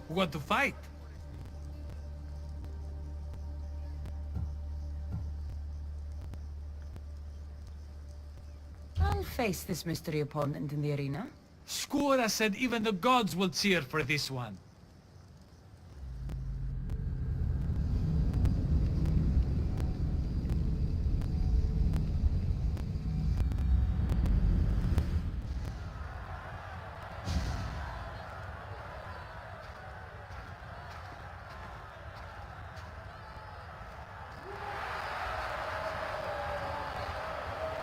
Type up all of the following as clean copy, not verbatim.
Who want to fight? I'll face this mystery opponent in the arena. Skura said even the gods will cheer for this one.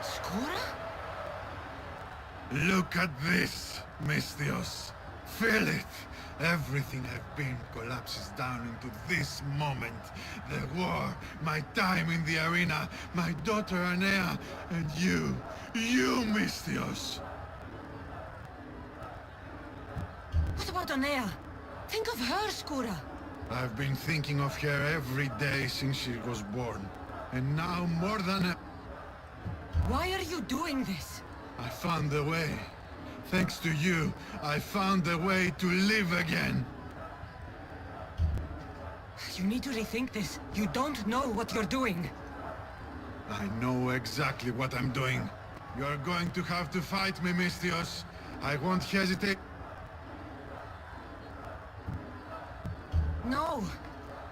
Skura? Look at this, Misthios. Feel it. Everything I've been collapses down into this moment. The war, my time in the arena, my daughter Anea, and you, Misthios. What about Anea? Think of her, Skura. I've been thinking of her every day since she was born. And now more than ever. Why are you doing this? I found a way. Thanks to you, I found a way to live again. You need to rethink this. You don't know what you're doing. I know exactly what I'm doing. You're going to have to fight me, Misthios. I won't hesitate. No,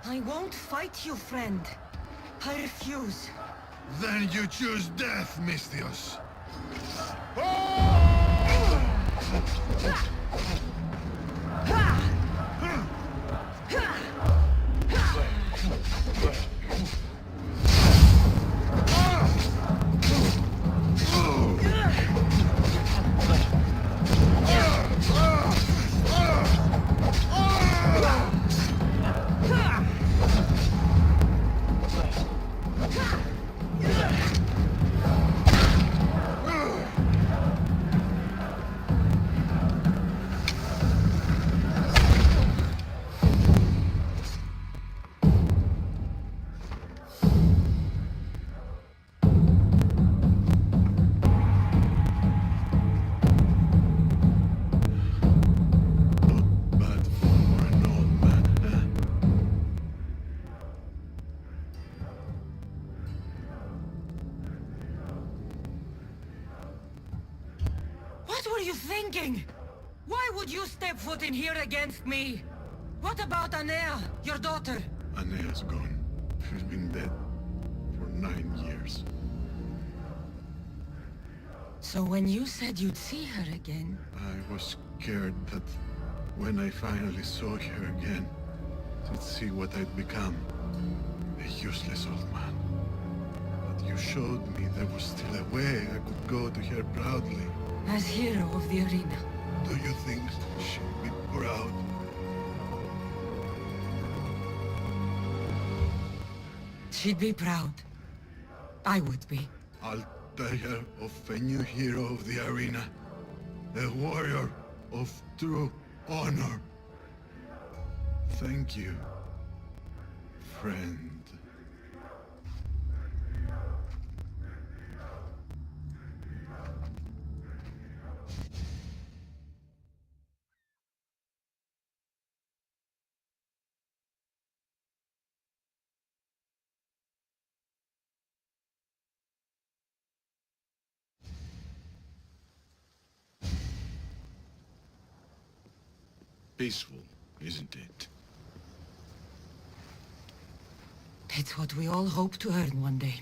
I won't fight you, friend. I refuse. Then you choose death, Misthios. What were you thinking? Why would you step foot in here against me? What about Anea, your daughter? Anea's gone. She's been dead for 9 years. So when you said you'd see her again... I was scared that when I finally saw her again, she'd see what I'd become. A useless old man. But you showed me there was still a way I could go to her proudly. As hero of the arena. Do you think she'd be proud? She'd be proud. I would be. I'll tell her of a new hero of the arena. A warrior of true honor. Thank you, friend. Peaceful, isn't it? It's what we all hope to earn one day.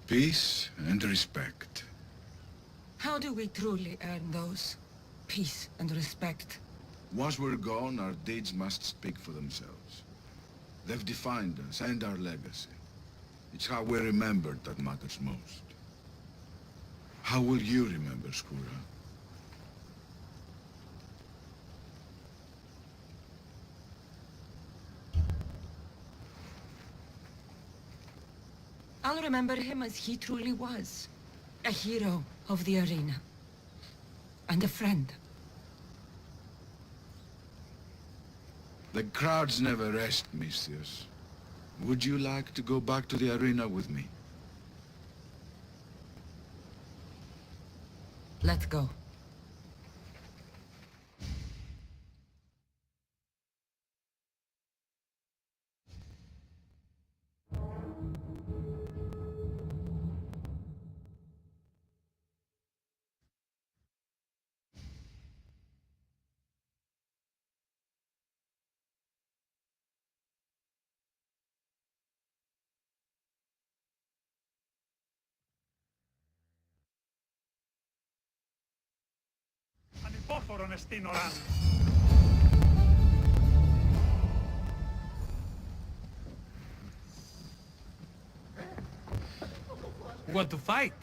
Peace and respect. How do we truly earn those? Peace and respect. Once we're gone, our deeds must speak for themselves. They've defined us and our legacy. It's how we're remembered that matters most. How will you remember, Skura? I'll remember him as he truly was. A hero of the arena. And a friend. The crowds never rest, Misthios. Would you like to go back to the arena with me? Let's go. φόφορον εστίν οράν. Want to fight?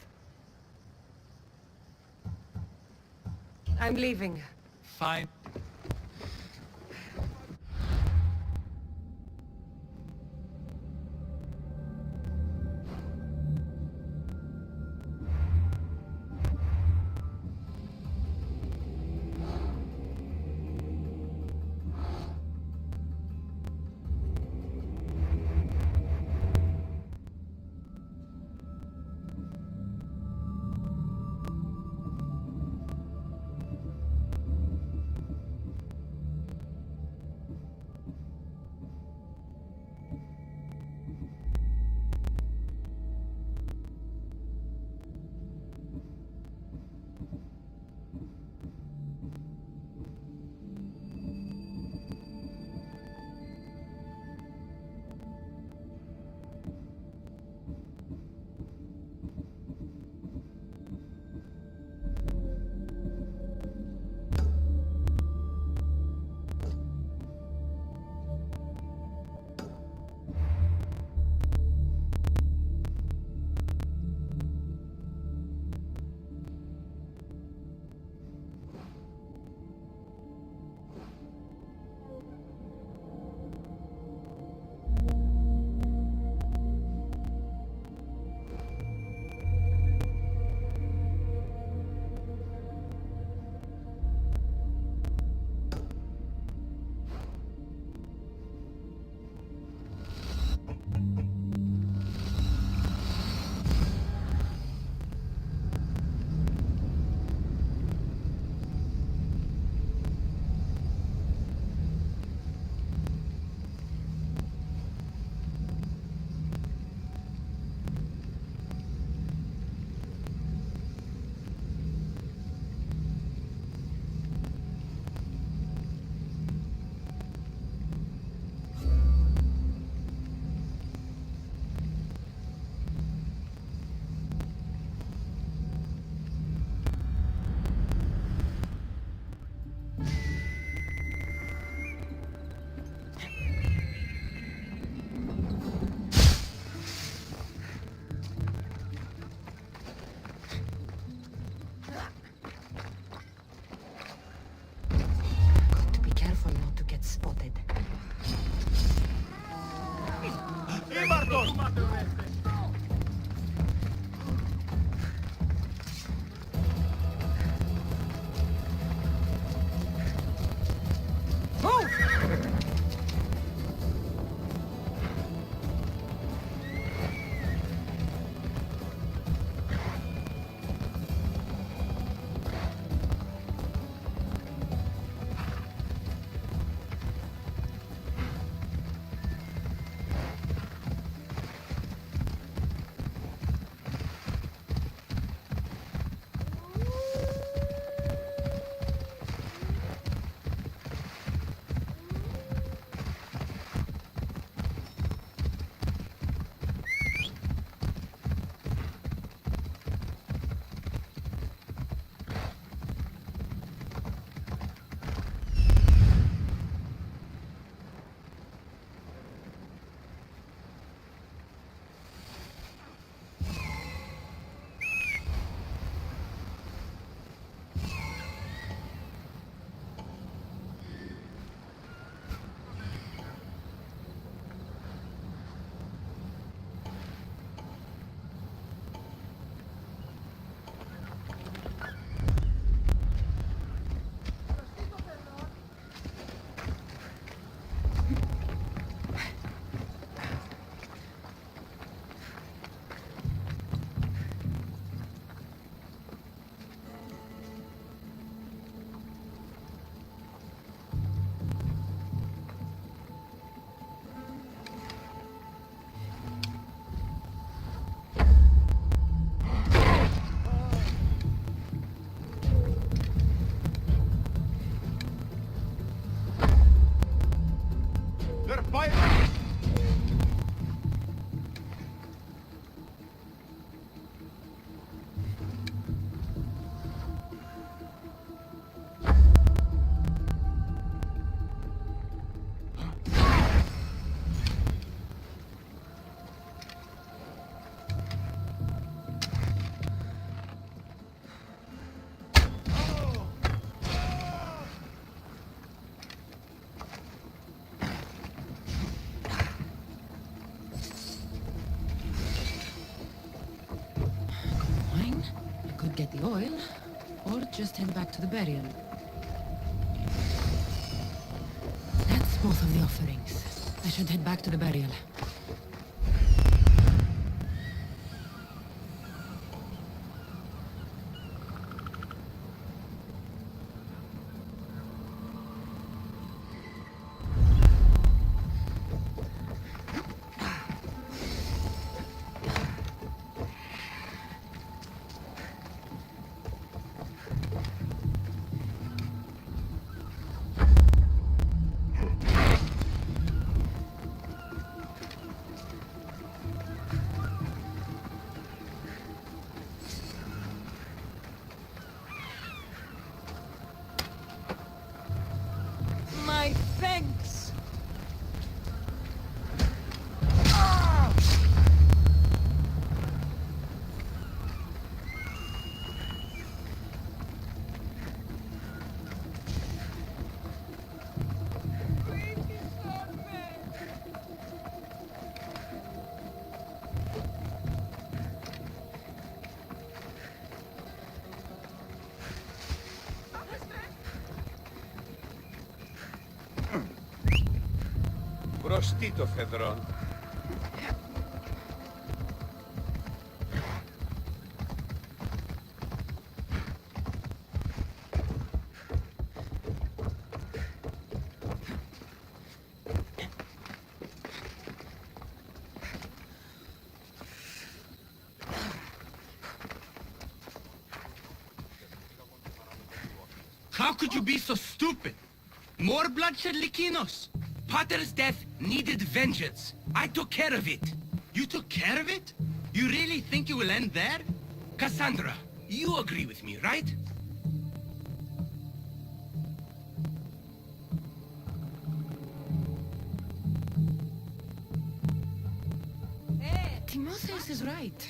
I'm leaving. Fine. the oil, or just head back to the burial. That's both of the offerings. I should head back to the burial. My thanks! Μπροστί το φεδρόν. How could you be so stupid? More bloodshed, Likinos? Potter's death needed vengeance. I took care of it. You took care of it? You really think it will end there? Cassandra, you agree with me, right? Timotheus is right.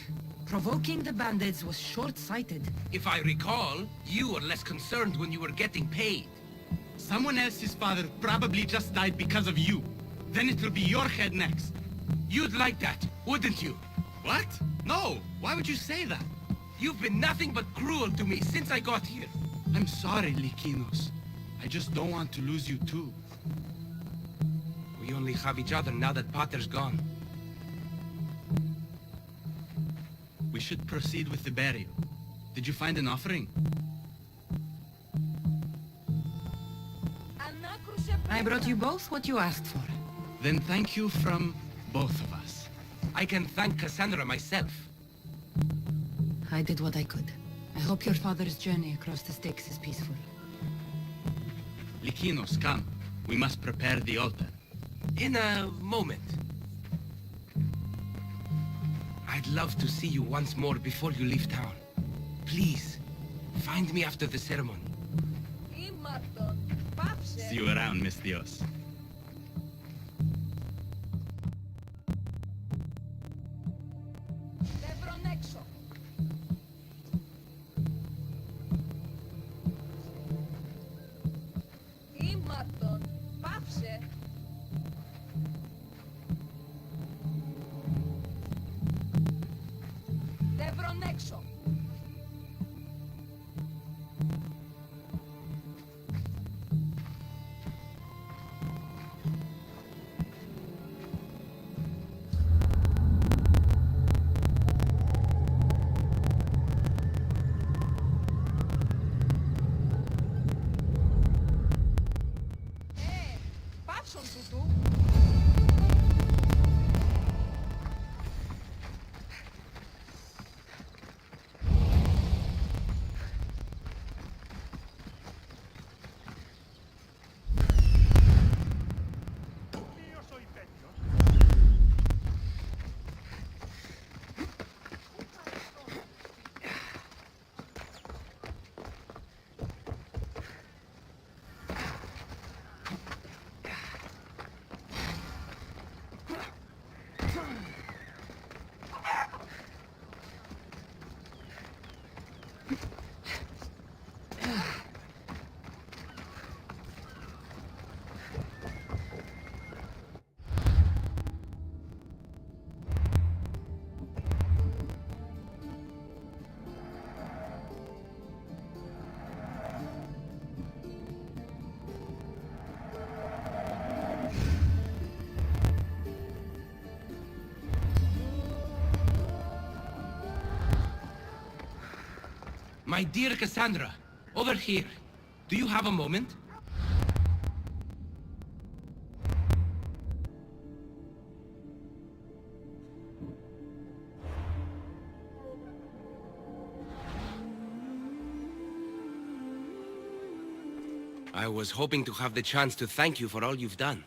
Provoking the bandits was short-sighted. If I recall, you were less concerned when you were getting paid. Someone else's father probably just died because of you. Then it will be your head next. You'd like that, wouldn't you? What? No, why would you say that? You've been nothing but cruel to me since I got here. I'm sorry, Likinos. I just don't want to lose you too. We only have each other now that Potter's gone. We should proceed with the burial. Did you find an offering? I brought you both what you asked for. Then thank you from both of us. I can thank Cassandra myself. I did what I could. I hope your father's journey across the Styx is peaceful. Likinos, come. We must prepare the altar. In a moment. I'd love to see you once more before you leave town. Please, find me after the ceremony. See you around, Miss Dios. My dear Cassandra, over here. Do you have a moment? I was hoping to have the chance to thank you for all you've done.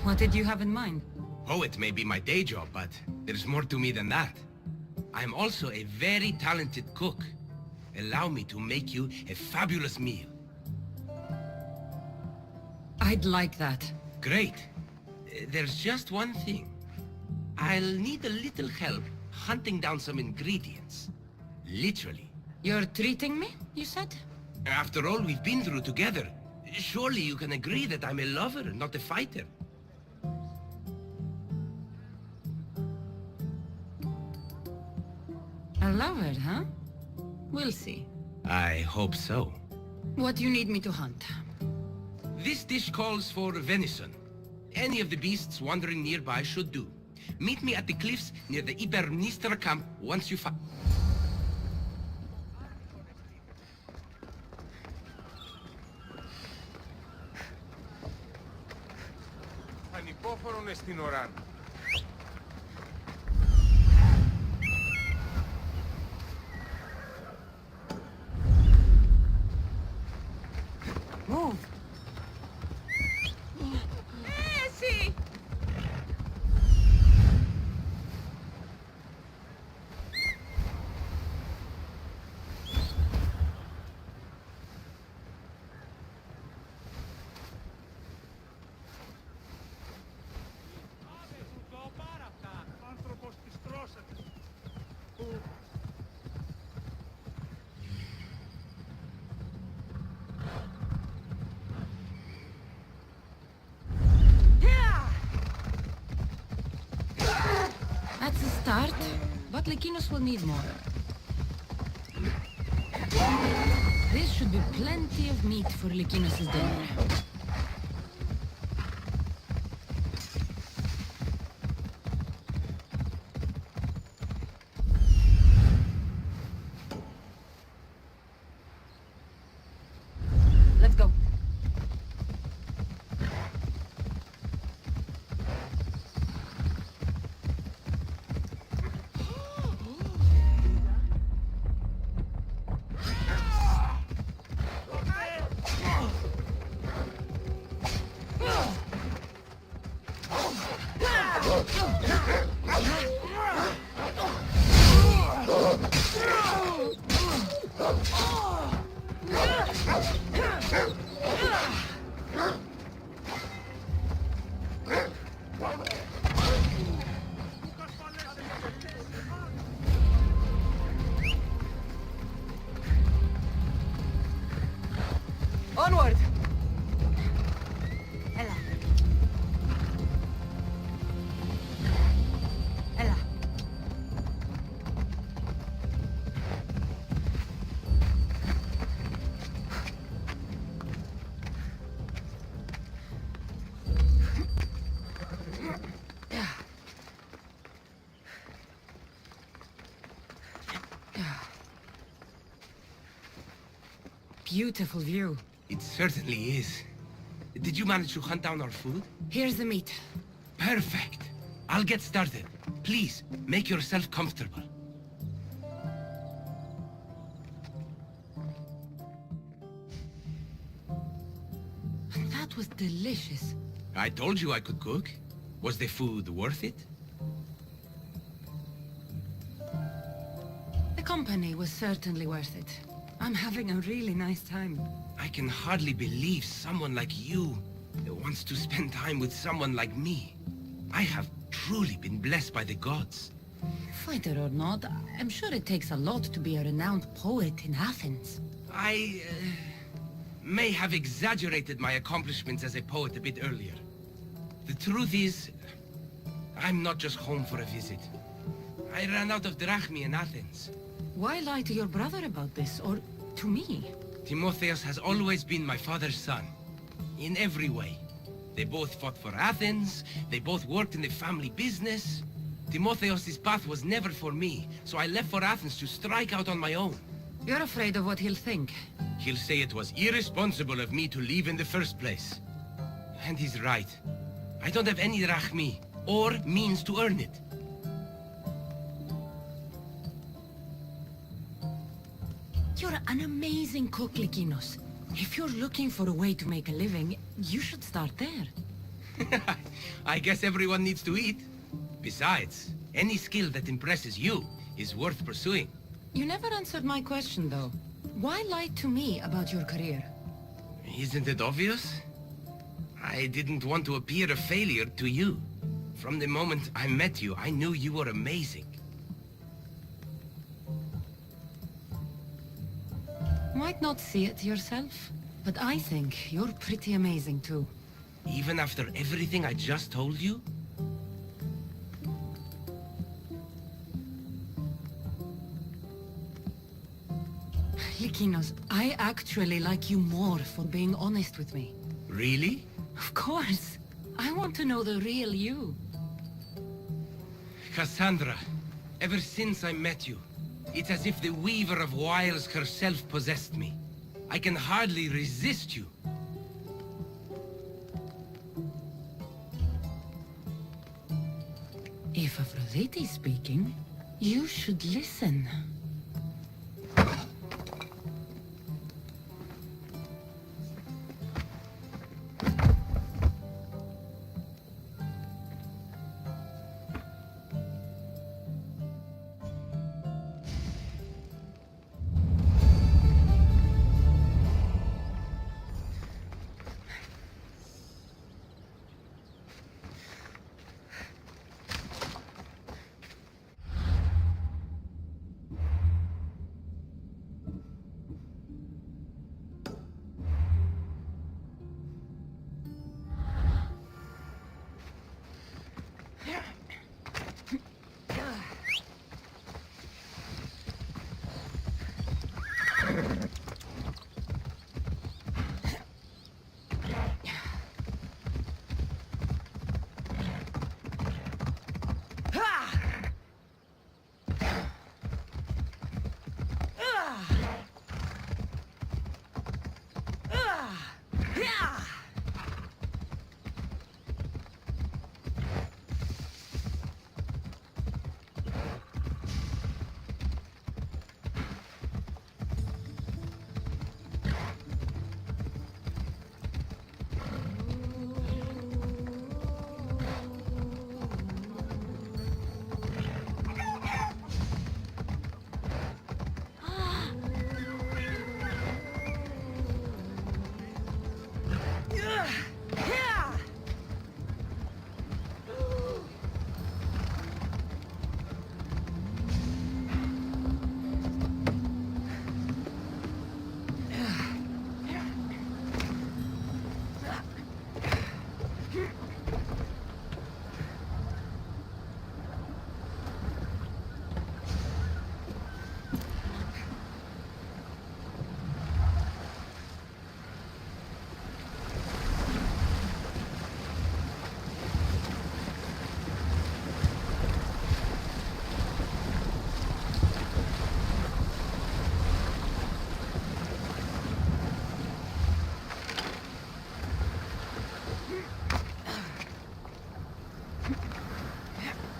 What did you have in mind? Poet may be my day job, but there's more to me than that. I'm also a very talented cook. Allow me to make you a fabulous meal. I'd like that. Great. There's just one thing. I'll need a little help hunting down some ingredients. Literally. You're treating me, you said? After all we've been through together, surely you can agree that I'm a lover, not a fighter. A lover, huh? We'll see. I hope so. What do you need me to hunt? This dish calls for venison. Any of the beasts wandering nearby should do. Meet me at the cliffs near the Ibernistra camp once you find... Ανυπόφορον εστιν οράν. Move! Εσύ! That's a start, but Lykinos will need more. This should be plenty of meat for Lykinos' dinner. Let's go. Onward! Ella. Ella. Beautiful view. It certainly is. Did you manage to hunt down our food? Here's the meat. Perfect. I'll get started. Please, make yourself comfortable. That was delicious. I told you I could cook. Was the food worth it? The company was certainly worth it. I'm having a really nice time. I can hardly believe someone like you wants to spend time with someone like me. I have truly been blessed by the gods. Fighter or not, I'm sure it takes a lot to be a renowned poet in Athens. I may have exaggerated my accomplishments as a poet a bit earlier. The truth is, I'm not just home for a visit. I ran out of drachmi in Athens. Why lie to your brother about this, or to me? Timotheus has always been my father's son. In every way. They both fought for Athens, they both worked in the family business. Timotheos' path was never for me, so I left for Athens to strike out on my own. You're afraid of what he'll think. He'll say it was irresponsible of me to leave in the first place. And he's right. I don't have any drachmi, or means to earn it. You're an amazing cook, Lykinos. If you're looking for a way to make a living, you should start there. I guess everyone needs to eat. Besides, any skill that impresses you is worth pursuing. You never answered my question, though. Why lie to me about your career? Isn't it obvious? I didn't want to appear a failure to you. From the moment I met you, I knew you were amazing. Might not see it yourself, but I think you're pretty amazing, too. Even after everything I just told you? Lykinos, I actually like you more for being honest with me. Really? Of course. I want to know the real you. Cassandra, ever since I met you, it's as if the Weaver of Wiles herself possessed me. I can hardly resist you. If Aphrodite's speaking, you should listen.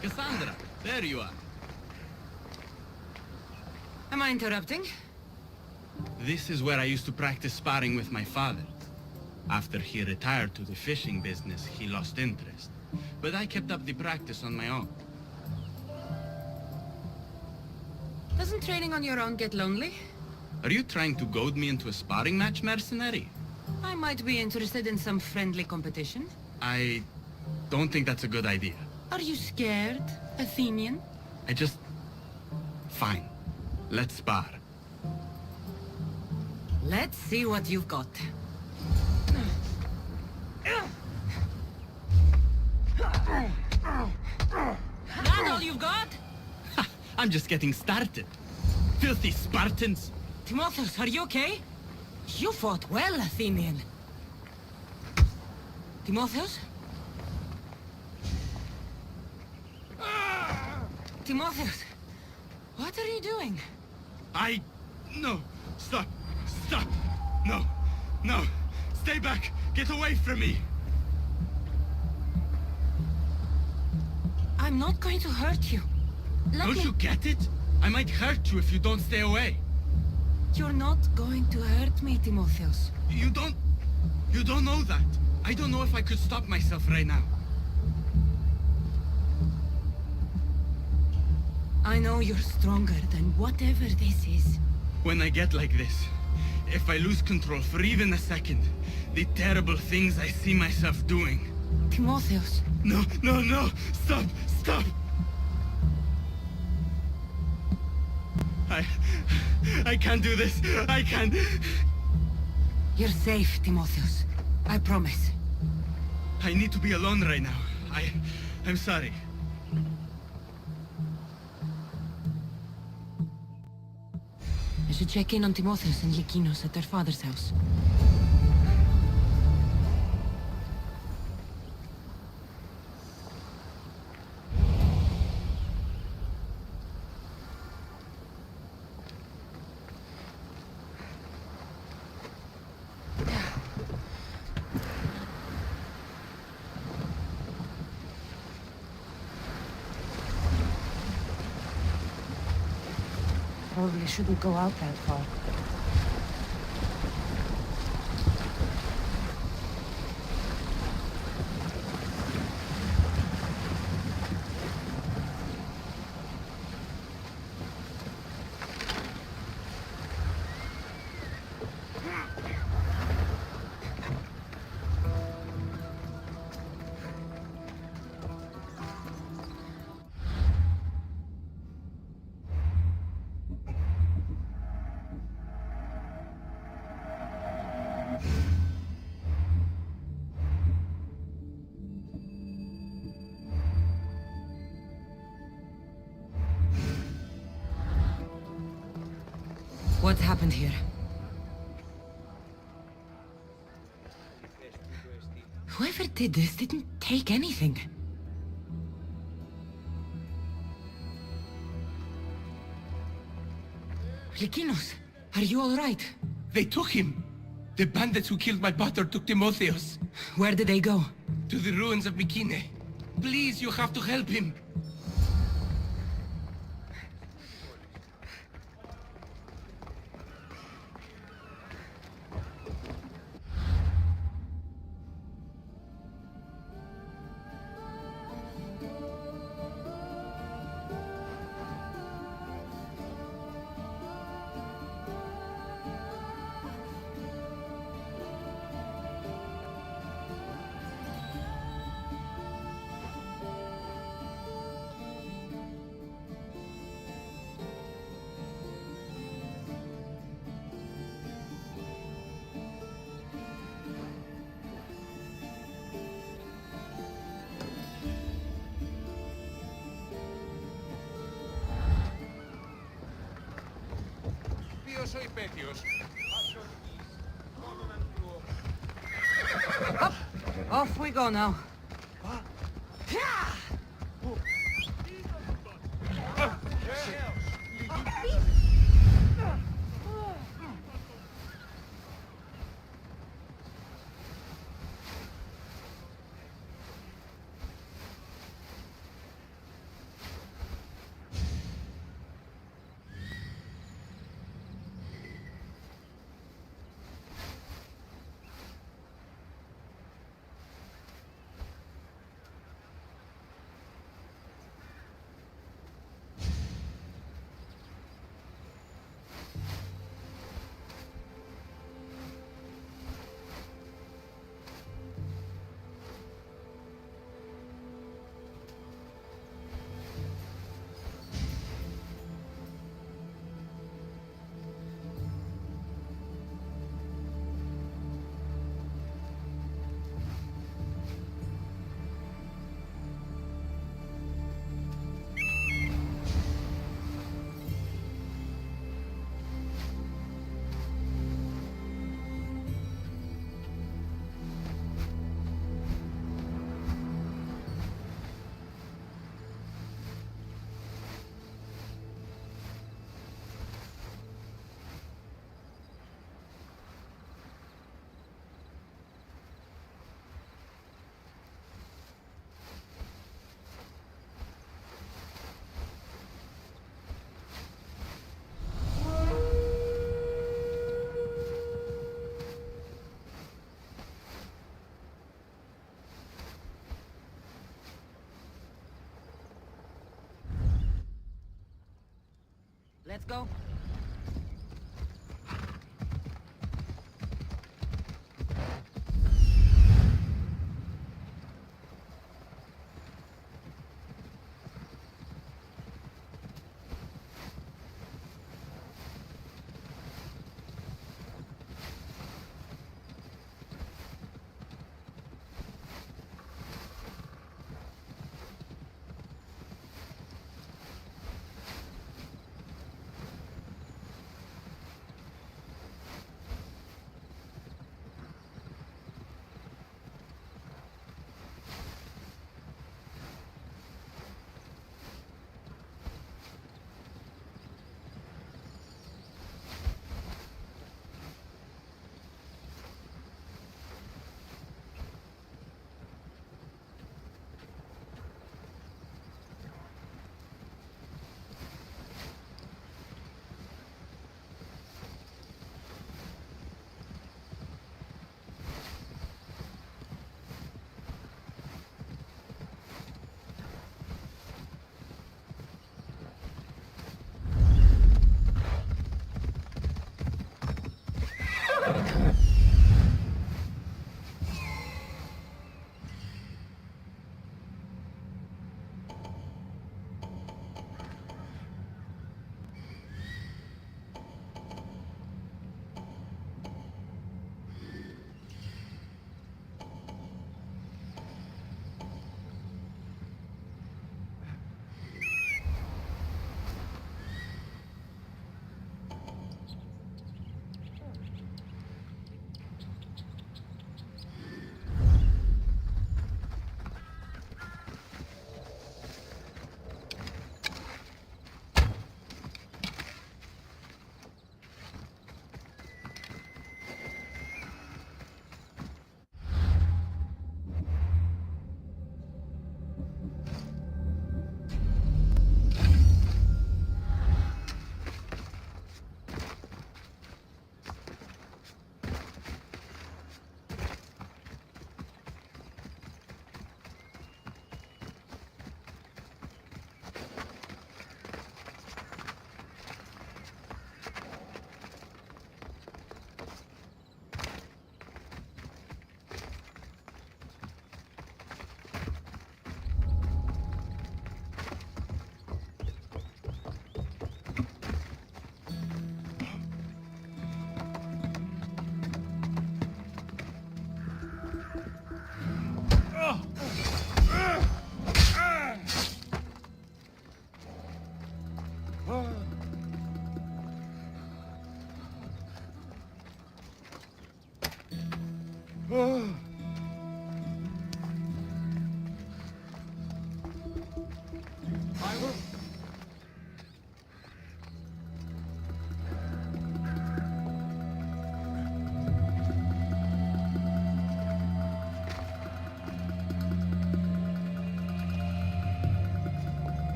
Cassandra, there you are. Am I interrupting? This is where I used to practice sparring with my father. After he retired to the fishing business, he lost interest. But I kept up the practice on my own. Doesn't training on your own get lonely? Are you trying to goad me into a sparring match, mercenary? I might be interested in some friendly competition. I don't think that's a good idea. Are you scared, Athenian? Fine. Let's spar. Let's see what you've got. That all you've got? I'm just getting started. Filthy Spartans! Timotheus, are you okay? You fought well, Athenian. Timotheus? Timotheus, what are you doing? No! Stop! Stop! No! No! Stay back! Get away from me! I'm not going to hurt you. Don't you get it? I might hurt you if you don't stay away. You're not going to hurt me, Timotheus. You don't know that. I don't know if I could stop myself right now. I know you're stronger than whatever this is. When I get like this, if I lose control for even a second, the terrible things I see myself doing. Timotheus. No, no, no! Stop! Stop! I can't do this. I can't. You're safe, Timotheus. I promise. I need to be alone right now. I'm sorry. I should check in on Timotheus and Lykinos at their father's house. Probably shouldn't go out that far. What's happened here? Whoever did this didn't take anything. Lykinos, are you all right? They took him. The bandits who killed my brother took Timotheus. Where did they go? To the ruins of Mykenae. Please, you have to help him. Ποιος ο υπέτειος? Up! Off we go now. Let's go.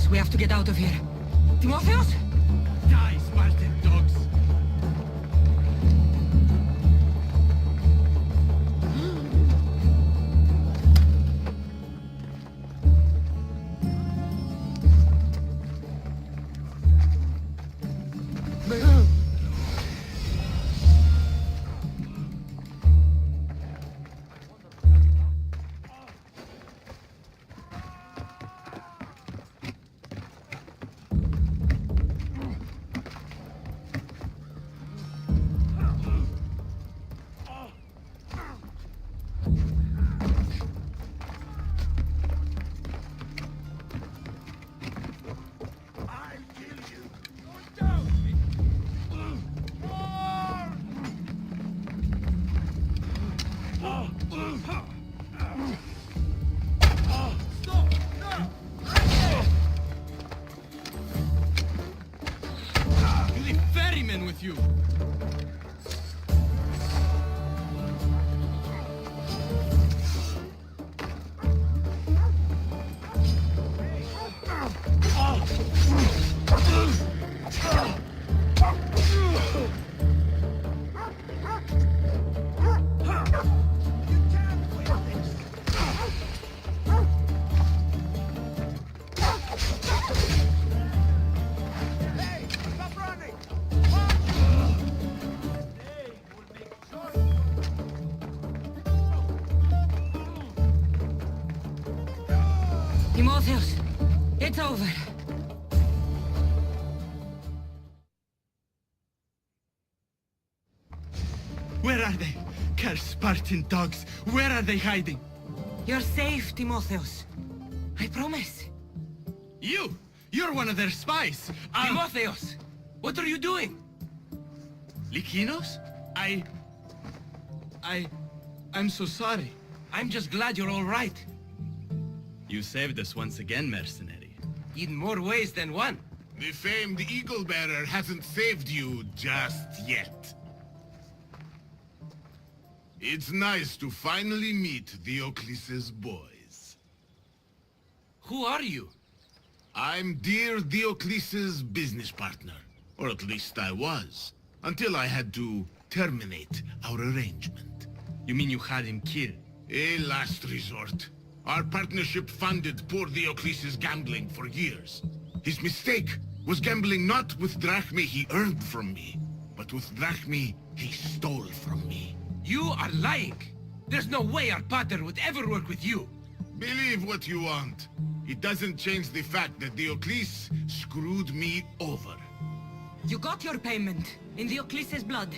We have to get out of here. Timotheus? Die, Spartan dogs! bargain with you. Timotheus, it's over. Where are they? Cursed Spartan dogs. Where are they hiding? You're safe, Timotheus. I promise. You're one of their spies. Timotheus! What are you doing? Lykinos? I'm so sorry. I'm just glad you're all right. You saved us once again, mercenary. In more ways than one. The famed Eagle Bearer hasn't saved you just yet. It's nice to finally meet Diocles' boys. Who are you? I'm dear Diocles' business partner. Or at least I was. Until I had to terminate our arrangement. You mean you had him killed? A last resort. Our partnership funded poor Diocles' gambling for years. His mistake was gambling not with drachmae he earned from me, but with drachmae he stole from me. You are lying. There's no way our pater would ever work with you. Believe what you want. It doesn't change the fact that Diocles screwed me over. You got your payment, in Diocles' blood.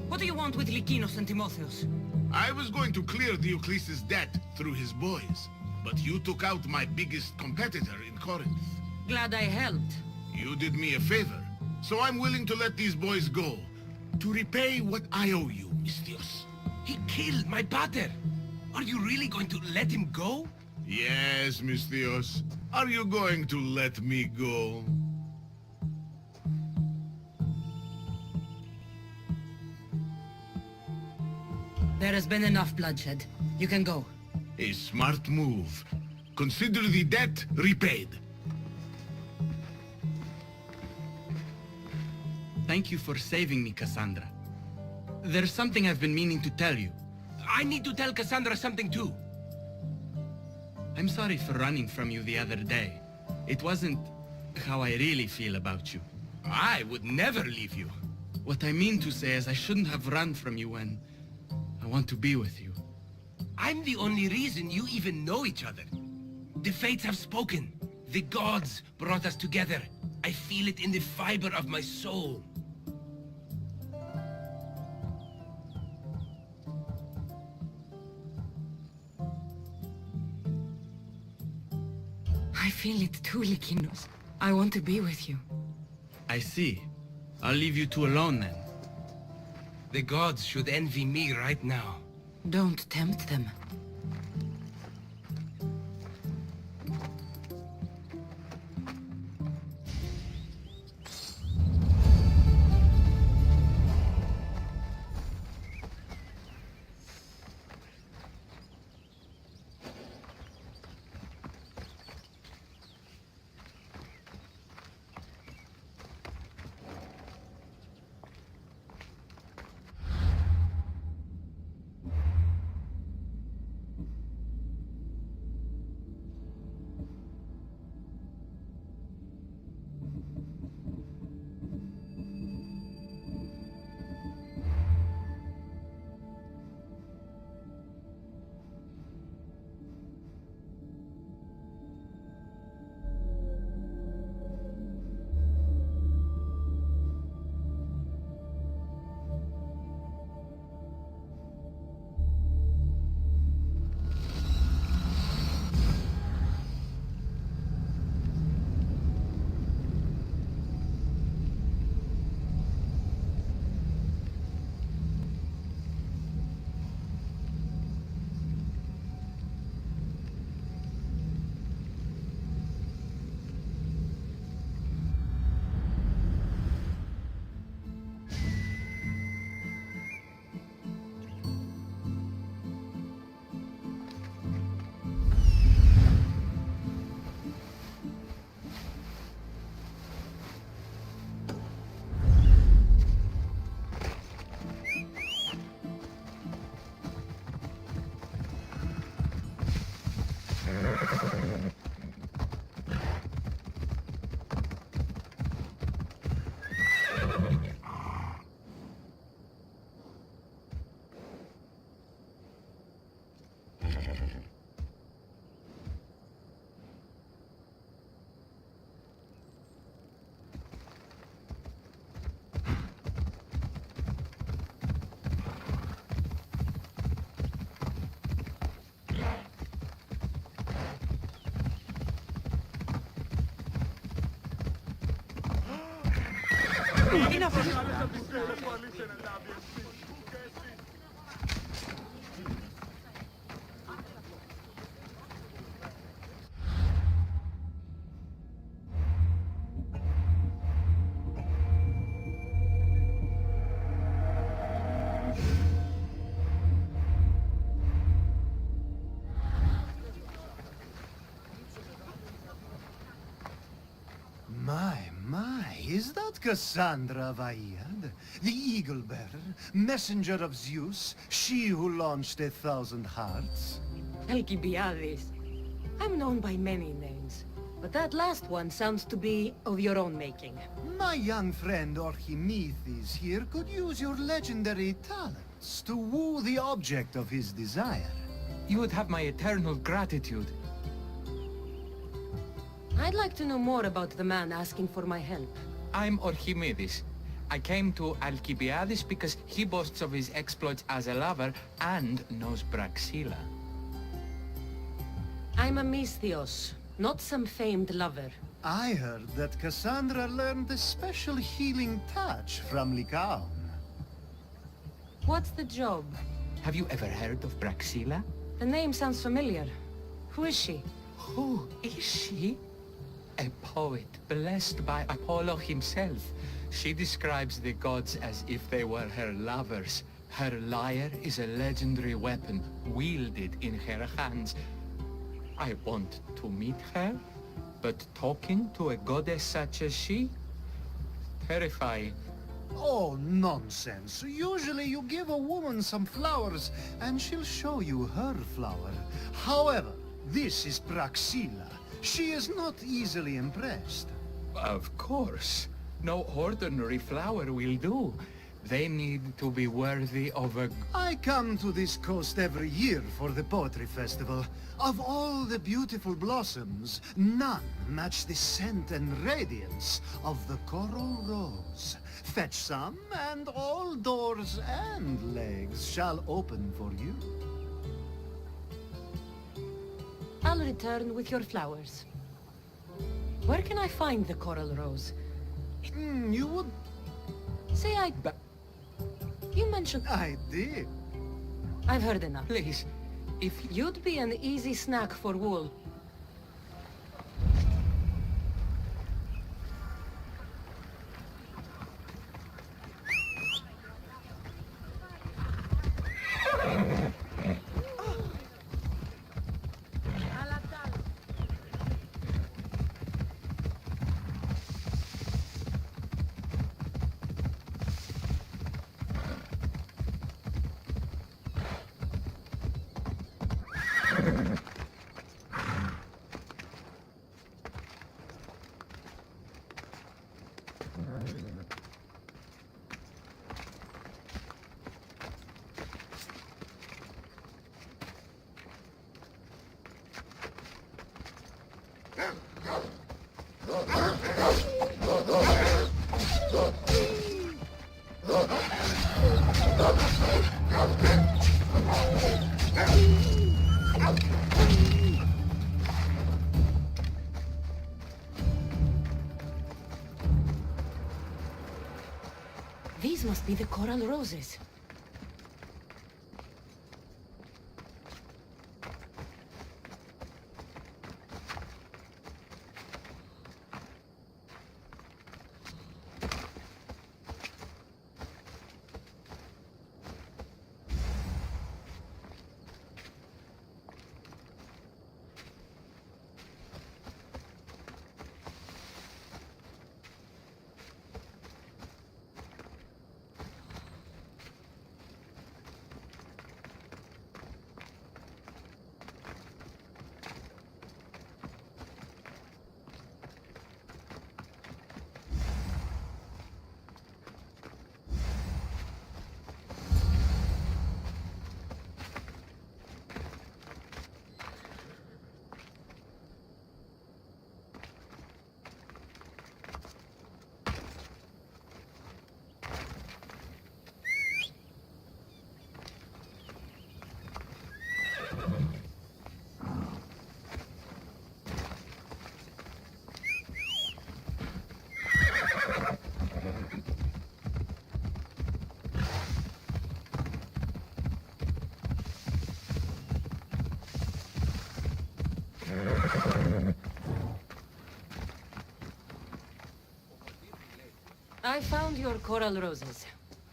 What do you want with Lykinos and Timotheus? I was going to clear Diocles' debt through his boys, but you took out my biggest competitor in Corinth. Glad I helped. You did me a favor, so I'm willing to let these boys go, to repay what I owe you, Misthios. He killed my pater. Are you really going to let him go? Yes, Misthios. Are you going to let me go? There has been enough bloodshed. You can go. A smart move. Consider the debt repaid. Thank you for saving me, Cassandra. There's something I've been meaning to tell you. I need to tell Cassandra something too. I'm sorry for running from you the other day. It wasn't how I really feel about you. I would never leave you. What I mean to say is I shouldn't have run from you when I want to be with you. I'm the only reason you even know each other. The fates have spoken. The gods brought us together. I feel it in the fiber of my soul. I feel it too, Lykinos. I want to be with you. I see. I'll leave you two alone then. The gods should envy me right now. Don't tempt them. My, is that Cassandra of Aiad, the Eagle-Bearer, messenger of Zeus, she who launched 1,000 hearts? Alcibiades. I'm known by many names, but that last one sounds to be of your own making. My young friend Archimedes here could use your legendary talents to woo the object of his desire. You would have my eternal gratitude. I'd like to know more about the man asking for my help. I'm Archimedes. I came to Alcibiades because he boasts of his exploits as a lover and knows Praxila. I'm a Misthios, not some famed lover. I heard that Cassandra learned a special healing touch from Lycaon. What's the job? Have you ever heard of Praxila? The name sounds familiar. Who is she? Who is she? A poet blessed by Apollo himself. She describes the gods as if they were her lovers. Her lyre is a legendary weapon wielded in her hands. I want to meet her, but talking to a goddess such as she? Terrifying. Oh, nonsense. Usually you give a woman some flowers, and she'll show you her flower. However, this is Praxila. She is not easily impressed. Of course. No ordinary flower will do. They need to be worthy of a... I come to this coast every year for the Poetry Festival. Of all the beautiful blossoms, none match the scent and radiance of the coral rose. Fetch some, and all doors and legs shall open for you. I'll return with your flowers. Where can I find the coral rose? You would... Say You mentioned... I did. I've heard enough. Please, if You'd be an easy snack for wool. These must be the coral roses. I found your coral roses.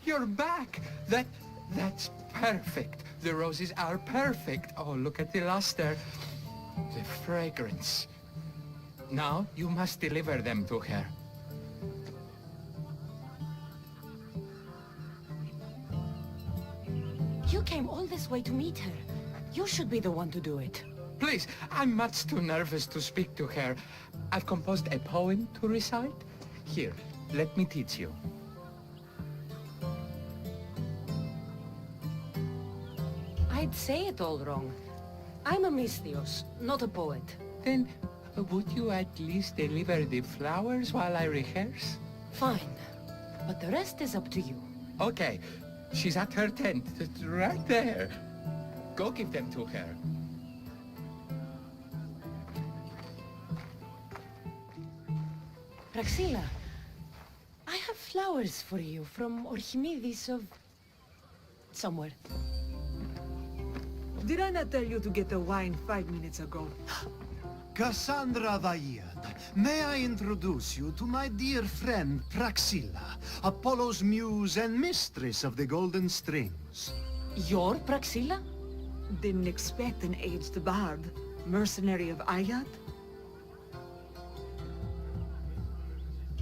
You're back! That's perfect. The roses are perfect. Oh, look at the luster. The fragrance. Now, you must deliver them to her. You came all this way to meet her. You should be the one to do it. Please, I'm much too nervous to speak to her. I've composed a poem to recite. Here, let me teach you. I'd say it all wrong. I'm a Misthios, not a poet. Then, would you at least deliver the flowers while I rehearse? Fine. But the rest is up to you. Okay, she's at her tent, right there. Go give them to her. Praxilla, I have flowers for you from Orchimedes of... somewhere. Did I not tell you to get the wine 5 minutes ago? Cassandra Vaiad, may I introduce you to my dear friend Praxilla, Apollo's muse and mistress of the Golden Strings. You're Praxilla? Didn't expect an aged bard. Mercenary of Ayat?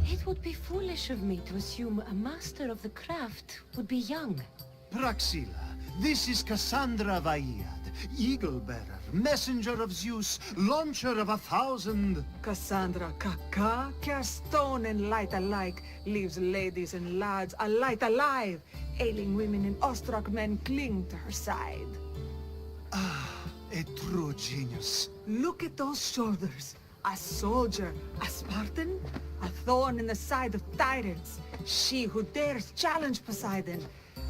It would be foolish of me to assume a master of the craft would be young. Praxilla, this is Cassandra Vaiad, Eagle-bearer, messenger of Zeus, launcher of 1,000... Cassandra Kaka, cast stone and light alike, leaves ladies and lads alight alive. Ailing women and awestruck men cling to her side. Ah, a true genius. Look at those shoulders. A soldier, a Spartan, a thorn in the side of tyrants. She who dares challenge Poseidon.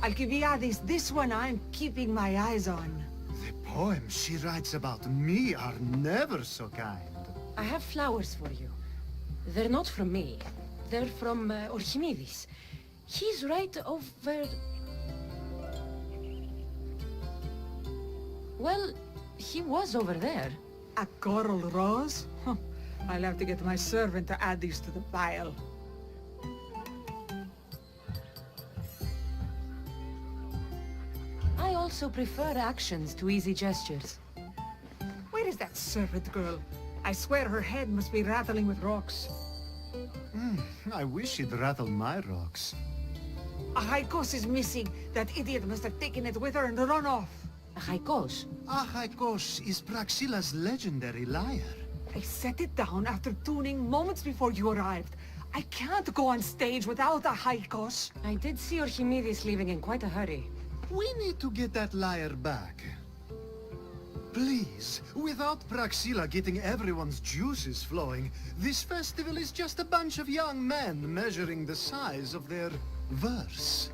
Alcibiades, this one I'm keeping my eyes on. The poems she writes about me are never so kind. I have flowers for you. They're not from me. They're from Orchimedes. He's right over... Well, he was over there. A coral rose? Huh. I'll have to get my servant to add these to the pile. I also prefer actions to easy gestures. Where is that servant girl? I swear her head must be rattling with rocks. I wish she'd rattle my rocks. A Haikos is missing. That idiot must have taken it with her and run off. A Haikos? Achaikos is Praxilla's legendary lyre. I set it down after tuning moments before you arrived. I can't go on stage without a Haikos. I did see Orchimedes leaving in quite a hurry. We need to get that lyre back. Please, without Praxilla getting everyone's juices flowing, this festival is just a bunch of young men measuring the size of their verse.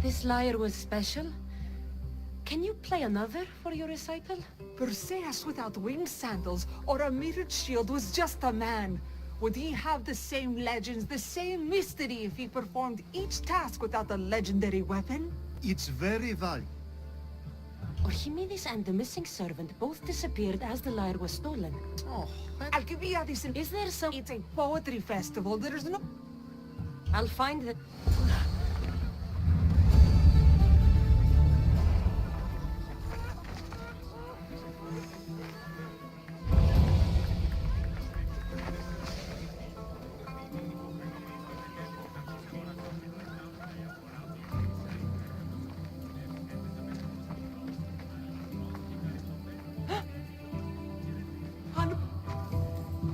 This lyre was special? Can you play another for your recital? Perseus without winged sandals or a mirrored shield was just a man. Would he have the same legends, the same mystery if he performed each task without a legendary weapon? It's very valuable. Archimedes and the missing servant both disappeared as the lyre was stolen. Oh, Alcibiades, Is there some... it's a poetry festival. There's no... I'll find the...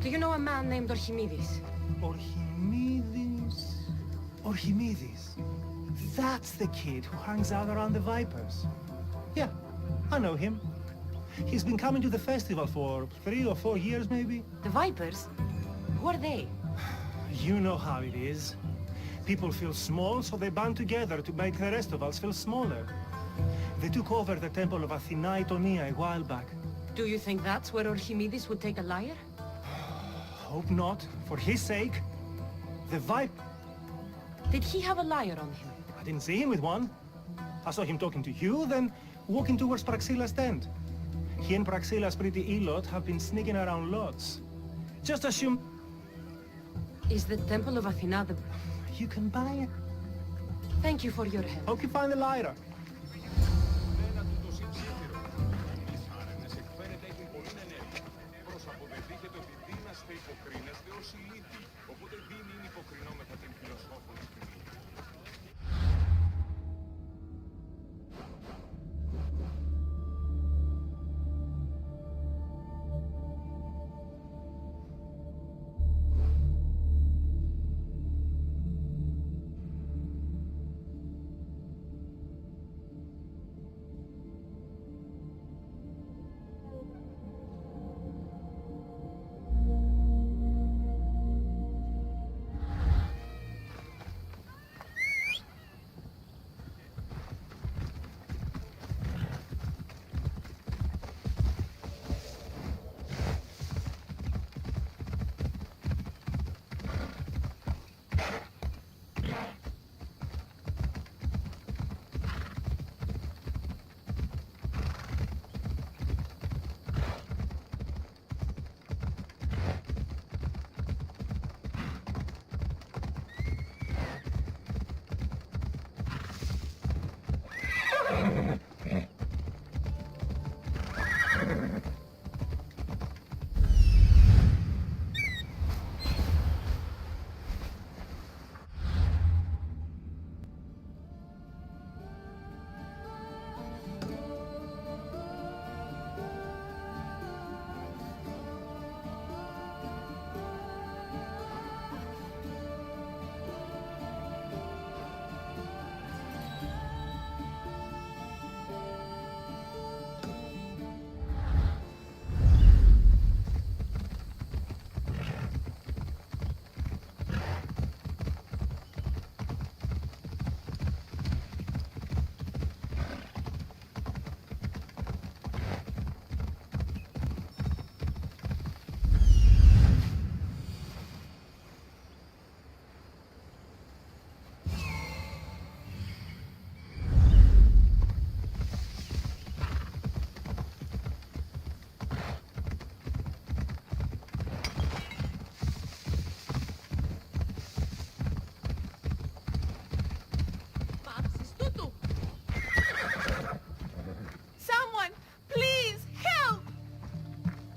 Do you know a man named Archimedes? Orchimedes? Orchimedes. That's the kid who hangs out around the Vipers. Yeah, I know him. He's been coming to the festival for 3 or 4 years, maybe. The Vipers? Who are they? You know how it is. People feel small, so they band together to make the rest of us feel smaller. They took over the temple of Athena Itonia a while back. Do you think that's where Archimedes would take a lyre? Hope not, for his sake. The Did he have a lyre on him? I didn't see him with one. I saw him talking to you, then walking towards Praxilla's tent. He and Praxila's pretty Elot have been sneaking around lots. Just assume Is the Temple of Athena the... you can buy it. Thank you for your help. Hope you find the lighter.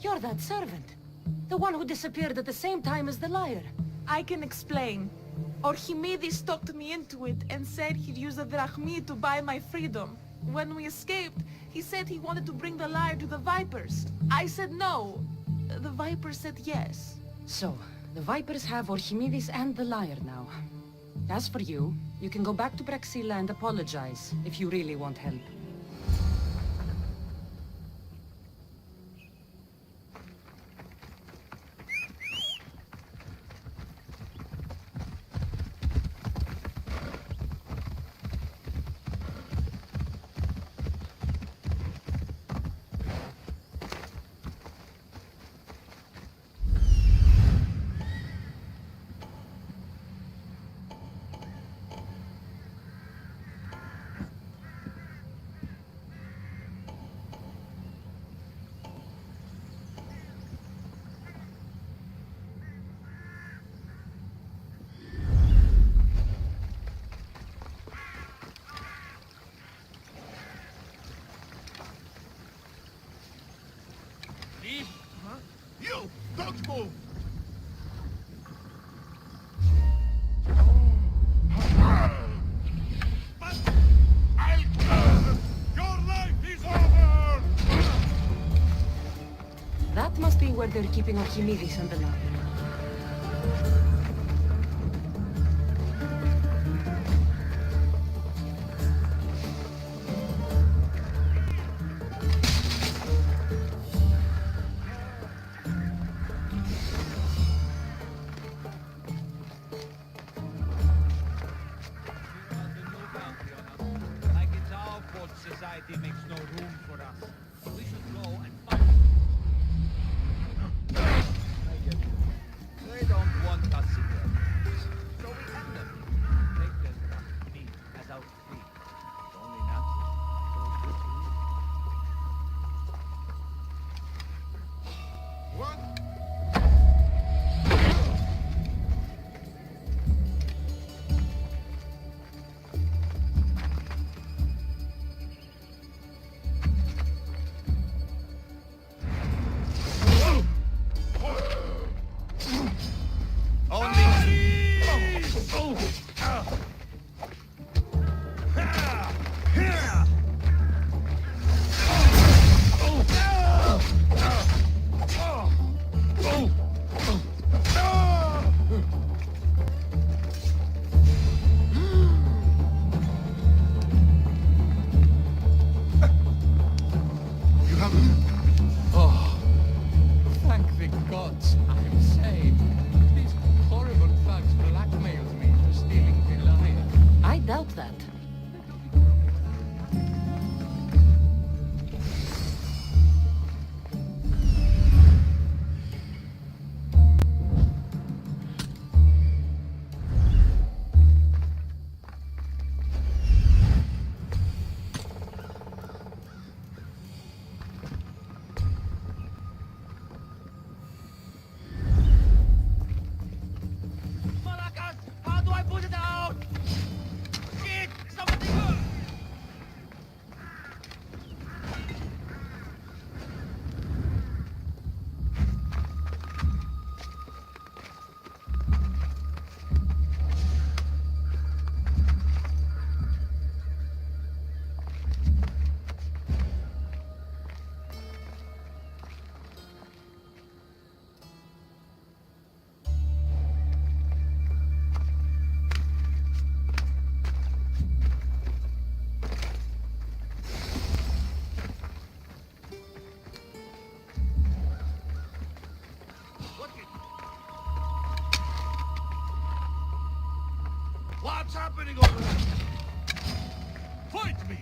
You're that servant. The one who disappeared at the same time as the liar. I can explain. Archimedes talked me into it and said he'd use a drachmi to buy my freedom. When we escaped, he said he wanted to bring the liar to the Vipers. I said no. The Vipers said yes. So, the Vipers have Archimedes and the liar now. As for you, you can go back to Praxila and apologize if you really want help. You! Don't move! But I'll kill! Your life is over! That must be where they're keeping Archimedes and the liar. Society makes no room for us. We should go and fight. I get it. They don't want us gods, I'm saved. These horrible thugs blackmailed me into stealing the lyre. I doubt that. Malakas! How do I put it out? Shit! Somebody! What's happening over there? Fight me!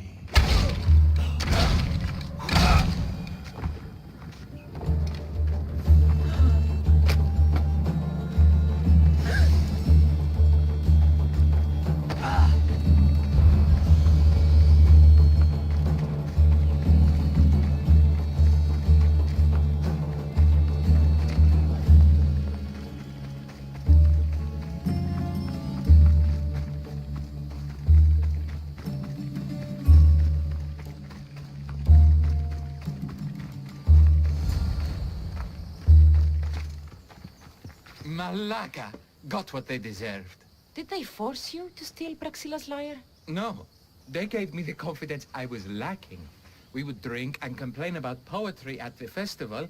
Malaka got what they deserved. Did they force you to steal Praxila's lyre? No, they gave me the confidence I was lacking. We would drink and complain about poetry at the festival,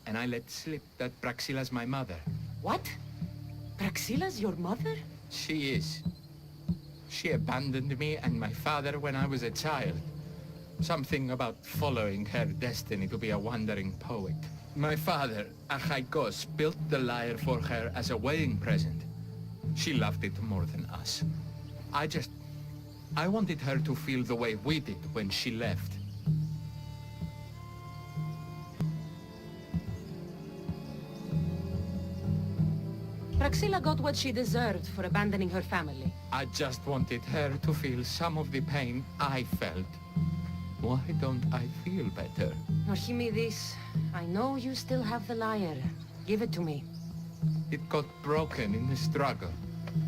and I let slip that Praxila's my mother. What? Praxila's your mother? She is. She abandoned me and my father when I was a child. Something about following her destiny to be a wandering poet. My father, Achaikos, built the lyre for her as a wedding present. She loved it more than us. I wanted her to feel the way we did when she left. Praxila got what she deserved for abandoning her family. I just wanted her to feel some of the pain I felt. Why don't I feel better? Archimedes, I know you still have the lyre. Give it to me. It got broken in the struggle.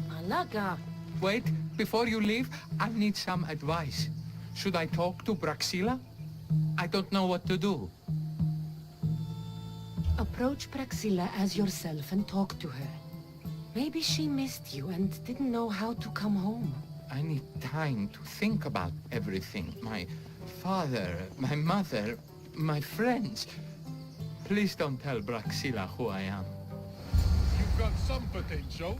Malaka. Wait, before you leave, I need some advice. Should I talk to Praxila? I don't know what to do. Approach Praxila as yourself and talk to her. Maybe she missed you and didn't know how to come home. I need time to think about everything. My father, my mother, my friends. Please don't tell Praxila who I am. You've got some potential.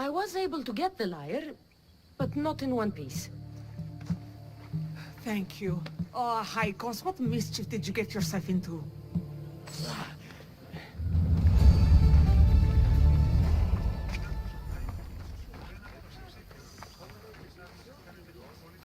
I was able to get the lyre, but not in one piece. Thank you. Oh, Hykos, what mischief did you get yourself into?